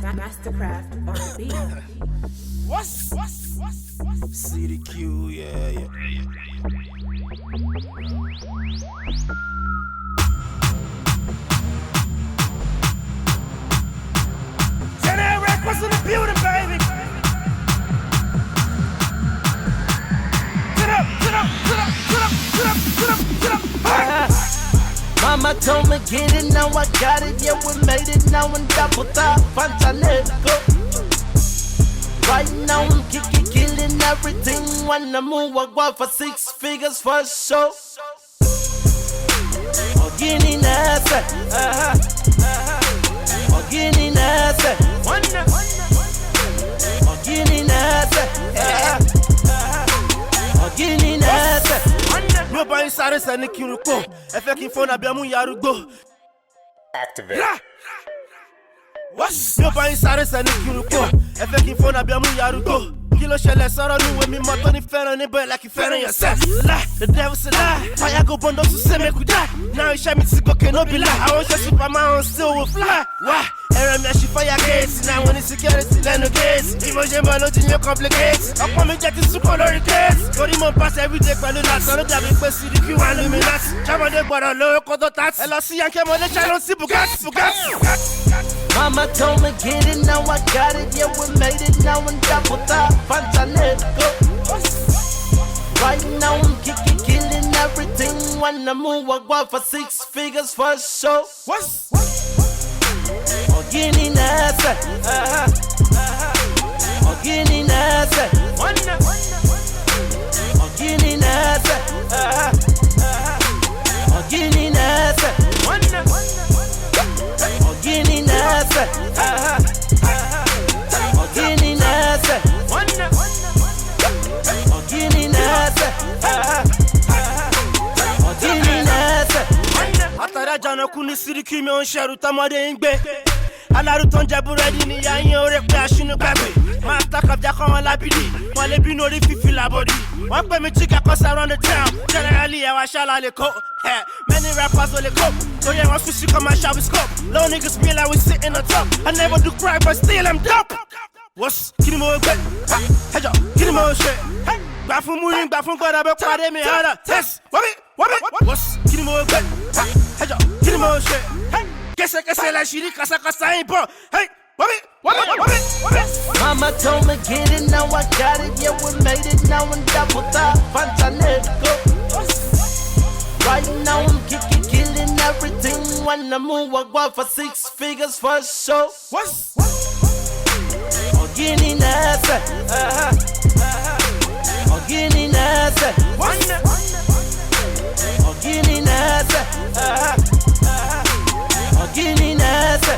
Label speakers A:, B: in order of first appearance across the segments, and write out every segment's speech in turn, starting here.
A: Mastercraft on the beat.
B: What's CDQ, yeah. Generic, what's in the building, baby? Get up.
C: Mama told me get it, now I got it, yeah we made it, now I'm double top, Fantanego. Right now I'm killing everything, when I move I go for 6 figures for sure. Ogini nasa, Ogini nasa, Ogini nasa, Ogini nasa.
B: Mi bá yín sáré sẹ́ni kí n rúpọ̀, ẹ fẹ́ kí n fọ́nà bí ọmú yarúgbó.
D: Activate.
B: Mi bá yín sáré sẹ́ni kí n rúpọ̀, ẹ fẹ́ kí n fọ́nà bí ọmú yarúgbó. Kí ló ṣẹlẹ̀ sọ̀rọ̀ níwèé mímọ́ tó ní fẹ́ràn níbẹ̀ like you fẹ́ràn yourself. Lie, the devil's a lie. Fire go burn up to say make we die. Now iṣẹ́ mi ti gòkè no be lie. Àwọn ṣe Superman on still will fly. Why? Ẹ̀rọ mi àṣì fire gate. Now when the security lẹ́nu gate. Ìmọ̀ ṣe mọ̀ ló ti yẹn complicate. Ọ̀pọ̀ mi jẹ́ ti súnkọ̀ lórí gate. Torí mo pass everyday pẹ̀lú lásán ló dàbí pé CDQ wà luminati. Ṣàmọ̀dé gbọ́dọ̀ lówó kó tó tàtí. Ẹ lọ sí Yankee mọ́lé ṣáà sí Bugatti.
C: Mama told me get it, now I got it, yeah we made it, now I'm double top, Fantanego. Right now I'm killing everything, when I move I go for 6 figures for sure. Ogini nasa, Ogini nasa, Ogini nasa, Ogini nasa, Ogini nasa, Ogini nasa, Ogini nasa, Ogini nasa.
B: Àtàrà jànàkú ní CDQ mi ò ń ṣẹ̀rù tọmọdé ń gbé. Alárù tó ń jẹ búrẹ́dì ní yáyín orí pé aṣínú gbàgbé. Máa takàbíà kọ́ wọn lábìdì, wọ́n lè bínú orí fífi làbọ̀dì. Wọ́n pè mí chica cause I run the town. Generally ẹ̀wà ṣáàlà lè kó. Many rappers will go. So yeah, once we see come and shout with scope. Low niggas be like we sitting on top. I never do cry but still I'm dope. What's kí ni mo gbé? Ẹjọ́ kí ni mo ṣe? Gbà fún múrin, gbà fún gbọ́dọ̀ bẹ́ pàdé mi hànà. Test, wọ́bí. What's kí ni mo gbé? Ẹjọ́ kí ni mo ṣe? Kẹsẹ̀kẹsẹ̀ la ṣì rí kàṣàkàṣà yín bọ̀. Wọ́bí.
C: Mama told me get it, now I got it, yeah we made it, now I'm double top, Fantanego. Right now I'm killing everything, when I move I go for 6 figures for sure. Ogini nasa, Ogini nasa, Ogini nasa, Ogini nasa.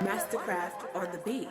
A: Mastercraft on the beat.